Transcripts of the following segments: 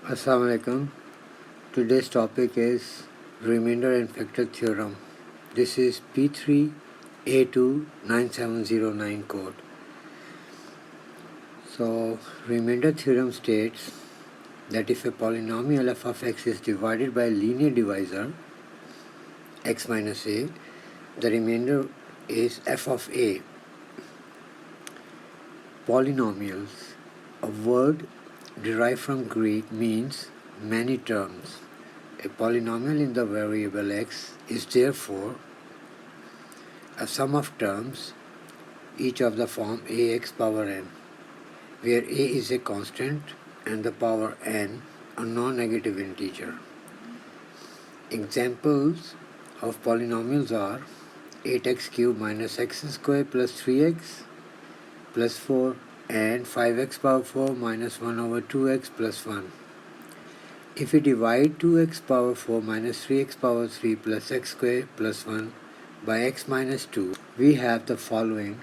Assalamu alaikum. Today's topic is remainder and factor theorem. This is P3A29709 code. So remainder theorem states that if a polynomial f of x is divided by a linear divisor x minus a, the remainder is f of a. Polynomials, a word derived from Greek, means many terms. A polynomial in the variable x is therefore a sum of terms, each of the form ax power n, where a is a constant and the power n a non-negative integer. Examples of polynomials are 8x cubed minus x squared plus 3x plus 4 and 5x power 4 minus 1 over 2x plus 1. If we divide 2x power 4 minus 3x power 3 plus x squared plus 1 by x minus 2, we have the following.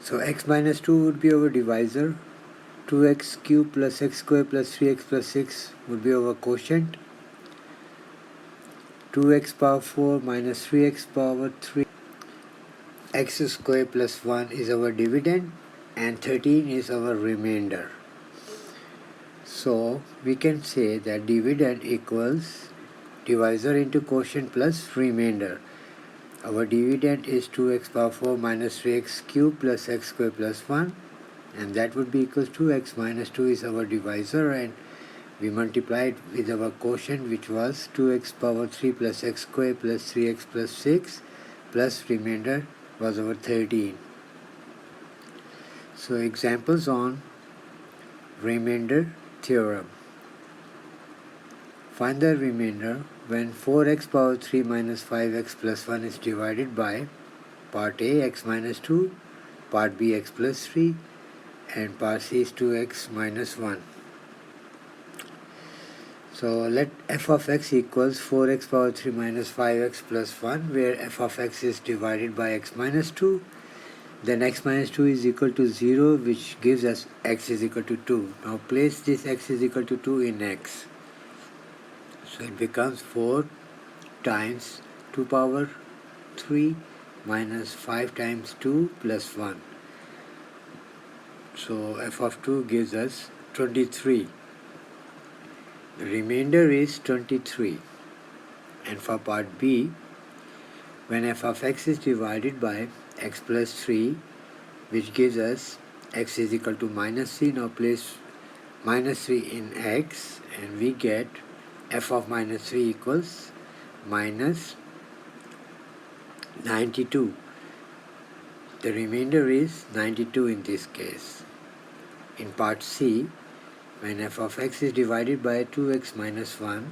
So x minus 2 would be our divisor, 2x cubed plus x squared plus 3x plus 6 would be our quotient, 2x power 4 minus 3x power 3, x squared plus 1 is our dividend, and 13 is our remainder. So we can say that dividend equals divisor into quotient plus remainder. Our dividend is 2x power 4 minus 3x cubed plus x squared plus 1, and that would be equals to x minus 2 is our divisor, and we multiply it with our quotient, which was 2x power 3 plus x squared plus 3x plus 6 plus remainder was our 13. So examples on remainder theorem. Find the remainder when 4x power 3 minus 5x plus 1 is divided by part A x minus 2, part B x plus 3, and part C is 2x minus 1. So let f of x equals 4x power 3 minus 5x plus 1, where f of x is divided by x minus 2. Then x minus 2 is equal to 0, which gives us x is equal to 2. Now place this x is equal to 2 in x. So it becomes 4 times 2 power 3 minus 5 times 2 plus 1. So f of 2 gives us 23. The remainder is 23. And for part B, when f of x is divided by x plus 3, which gives us x is equal to minus 3, now place minus 3 in x, and we get f of minus 3 equals minus 92. The remainder is 92 in this case. In part C, when f of x is divided by 2x minus 1,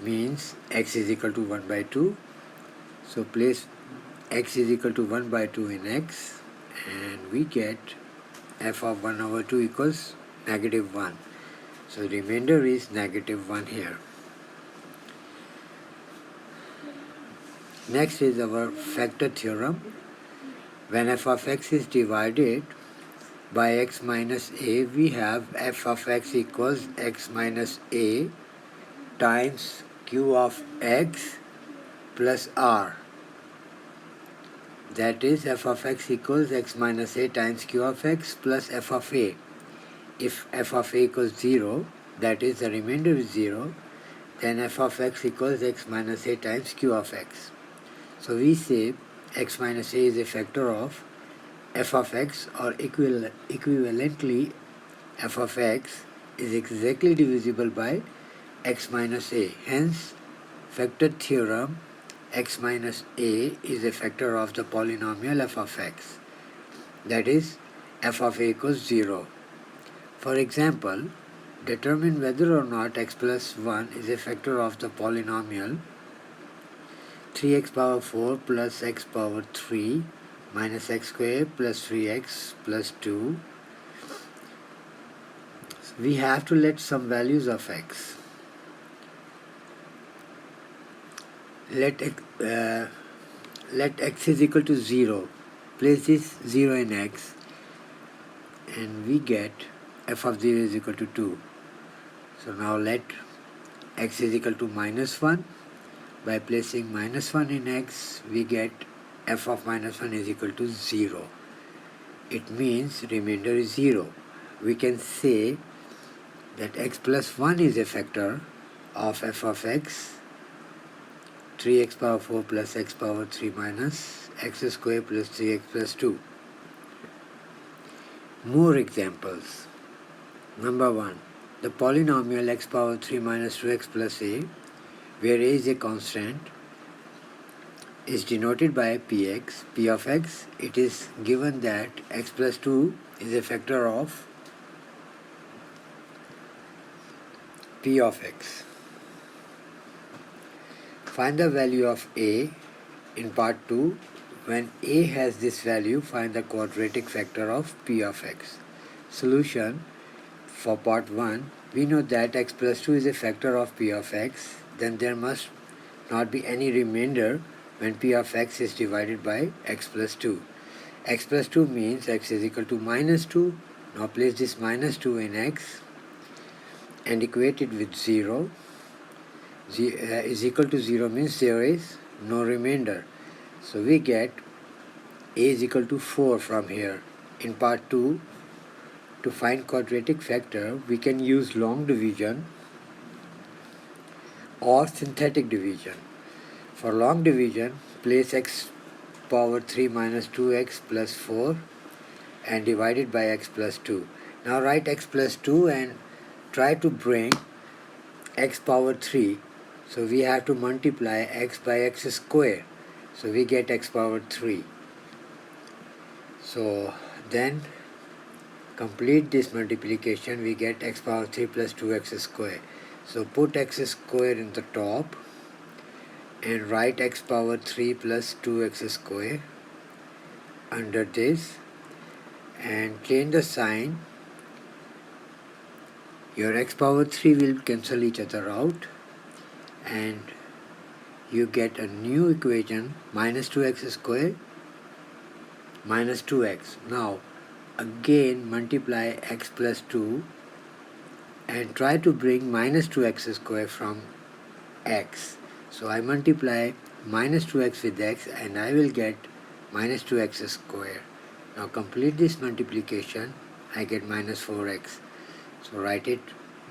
means x is equal to 1 by 2. So place x is equal to 1 by 2 in x, and we get f of 1 over 2 equals negative 1. So remainder is negative 1 here. Next is our factor theorem. When f of x is divided by x minus a, we have f of x equals x minus a times q of x plus r. That is, f of x equals x minus a times q of x plus f of a. If f of a equals 0, that is the remainder is 0, then f of x equals x minus a times q of x. So we say x minus a is a factor of f of x, or equivalently f of x is exactly divisible by x minus a. Hence, factor theorem, x minus a is a factor of the polynomial f of x. That is, f of a equals 0. For example, determine whether or not x plus 1 is a factor of the polynomial 3x power 4 plus x power 3 minus x square plus 3x plus 2. We have to let some values of x. Let x is equal to 0. Place this 0 in x and we get f of 0 is equal to 2. So now let x is equal to minus 1. By placing minus 1 in x, we get f of minus 1 is equal to 0. It means remainder is 0. We can say that x plus 1 is a factor of f of x, 3x power 4 plus x power 3 minus x square plus 3x plus 2. More examples. Number 1. The polynomial x power 3 minus 2x plus a, where a is a constant, is denoted by px, p of x. It is given that x plus 2 is a factor of p of x. Find the value of a in part 2. When a has this value, find the quadratic factor of p of x. Solution. For part 1, we know that x plus 2 is a factor of p of x. Then there must not be any remainder when p of x is divided by x plus 2. X plus 2 means x is equal to minus 2. Now place this minus 2 in x and equate it with 0. Is equal to 0 means there is no remainder. So we get a is equal to 4 from here. In part 2, to find quadratic factor, we can use long division or synthetic division. For long division, place x power 3 minus 2x plus 4 and divide it by x plus 2. Now write x plus 2 and try to bring x power 3. So we have to multiply x by x square. So we get x power 3. So then complete this multiplication, we get x power 3 plus 2x square. So put x square in the top and write x power 3 plus 2x square under this and change the sign. Your x power 3 will cancel each other out and you get a new equation, minus 2x square minus 2x. Now again multiply x plus 2 and try to bring minus 2x square from x. So I multiply minus 2x with x and I will get minus 2x square. Now complete this multiplication, I get minus 4x. So write it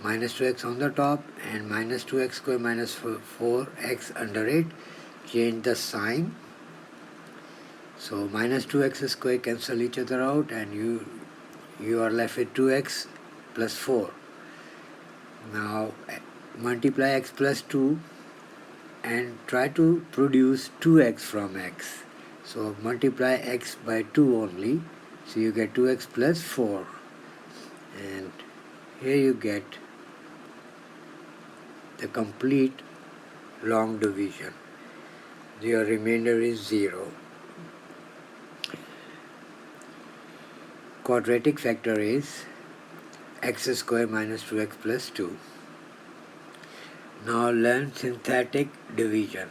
minus 2x on the top and minus 2x square minus 4x under it. Change the sign. So minus 2x square cancel each other out and you are left with 2x plus 4. Now multiply x plus 2 and try to produce 2x from x. So multiply x by 2 only. So you get 2x plus 4. And here you get the complete long division. Your remainder is 0. Quadratic factor is x square minus 2x plus 2. Now learn synthetic division.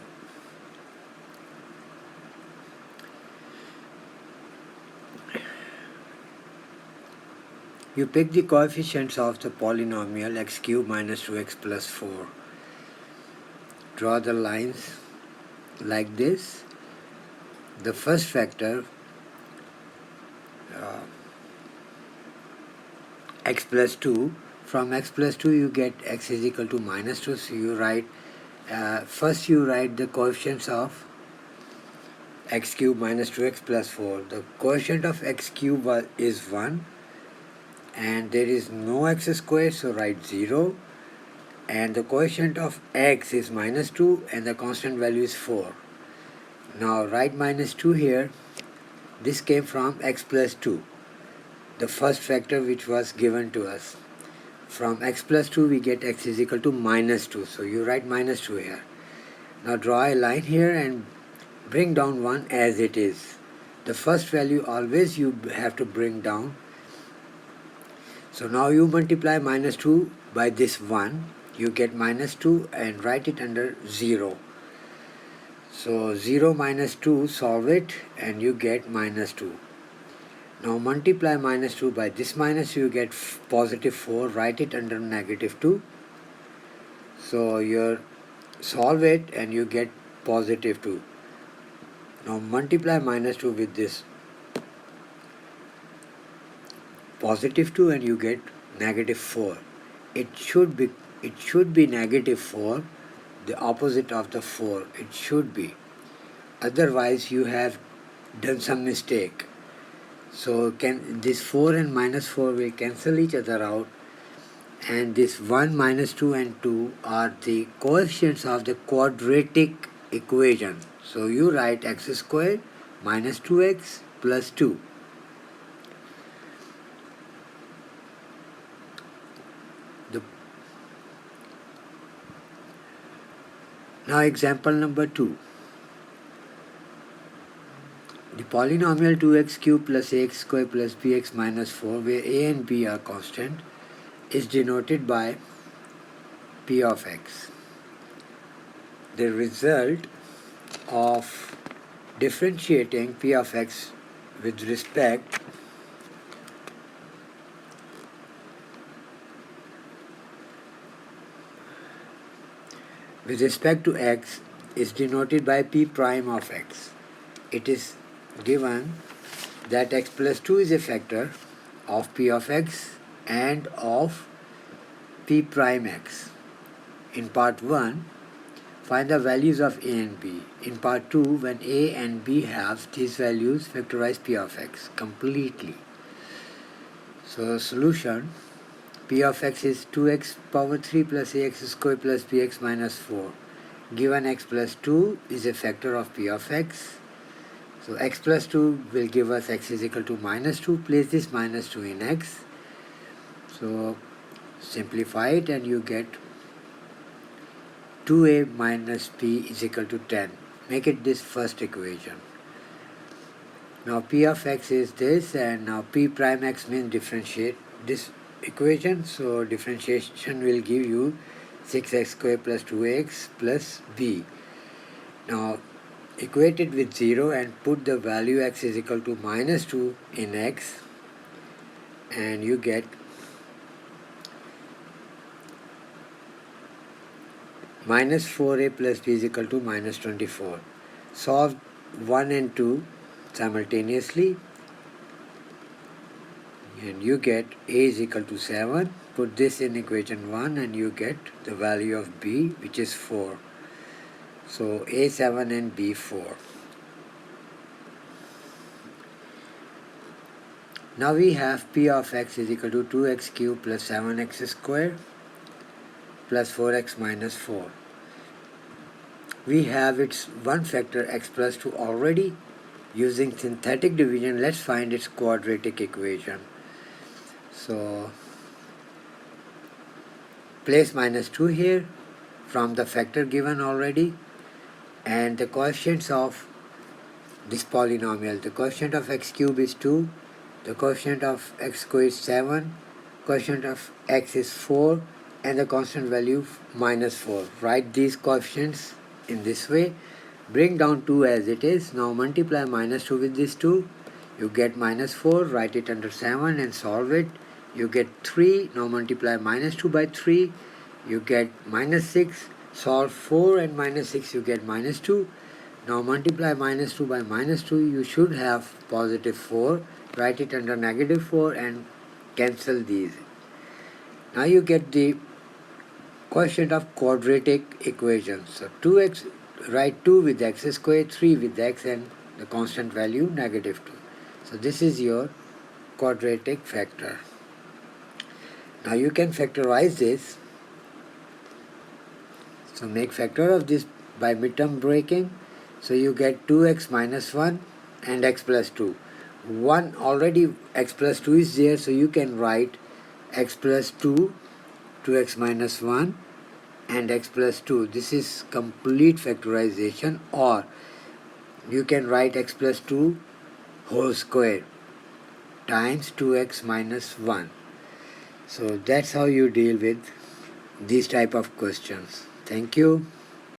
You pick the coefficients of the polynomial x cubed minus 2x plus 4. Draw the lines like this. The first factor, x plus 2. From x plus 2 you get x is equal to minus 2. So you write, first you write the coefficients of x cubed minus 2x plus 4. The quotient of x cubed is 1 and there is no x square, so write 0. And the quotient of x is minus 2 and the constant value is 4. Now write minus 2 here. This came from x plus 2, the first factor which was given to us. From x plus 2 we get x is equal to minus 2. So you write minus 2 here. Now draw a line here and bring down 1 as it is. The first value always you have to bring down. So now you multiply minus 2 by this 1, you get minus 2 and write it under 0. So 0 minus 2, solve it and you get minus 2. Now multiply minus 2 by this minus, you get positive 4, write it under negative 2. So you solve it and you get positive 2. Now multiply minus 2 with this positive 2 and you get negative 4. It should be negative 4, the opposite of the 4. It should be. Otherwise you have done some mistake. So this 4 and minus 4 will cancel each other out, and this 1, minus 2 and 2 are the coefficients of the quadratic equation. So you write x squared minus 2x plus 2. Now example number 2. The polynomial 2x cubed plus ax squared plus bx minus 4, where a and b are constant, is denoted by p of x. The result of differentiating p of x with respect to x is denoted by p prime of x. It is given that x plus 2 is a factor of p of x and of p prime x. In part 1, find the values of a and b. In part 2, when a and b have these values, factorize p of x completely. So solution, p of x is 2x power 3 plus ax squared plus bx minus 4. Given x plus 2 is a factor of p of x. So x plus 2 will give us x is equal to minus 2. Place this minus 2 in x. So simplify it and you get 2a minus p is equal to 10. Make it this first equation. Now p of x is this, and now p prime x means differentiate this equation. So differentiation will give you 6x squared plus 2x plus b. Now equate it with 0 and put the value x is equal to minus 2 in x, and you get minus 4a plus b is equal to minus 24. Solve 1 and 2 simultaneously and you get a is equal to 7. Put this in equation 1 and you get the value of b, which is 4. So a 7 and b 4. Now we have p of x is equal to 2x cubed plus 7x squared plus 4x minus 4. We have its one factor x plus 2 already. Using synthetic division, let's find its quadratic equation. So place minus 2 here from the factor given already, and the coefficients of this polynomial. The coefficient of x cubed is 2, the coefficient of x squared is 7, coefficient of x is 4, and the constant value minus 4. Write these coefficients in this way. Bring down 2 as it is. Now multiply minus 2 with this 2. You get minus 4. Write it under 7 and solve it. You get 3. Now multiply minus 2 by 3. You get minus 6. Solve 4 and minus 6. You get minus 2. Now multiply minus 2 by minus 2. You should have positive 4. Write it under negative 4 and cancel these. Now you get the coefficient of quadratic equations. So 2x, write 2 with x squared, 3 with x, and the constant value negative 2. So this is your quadratic factor. Now you can factorize this. So make factor of this by midterm breaking. So you get 2x minus 1 and x plus 2. 1 already, x plus 2 is there, so you can write x plus 2, 2x minus 1, and x plus 2. This is complete factorization, or you can write x plus 2 whole square times 2x minus 1. So that's how you deal with these type of questions. Thank you.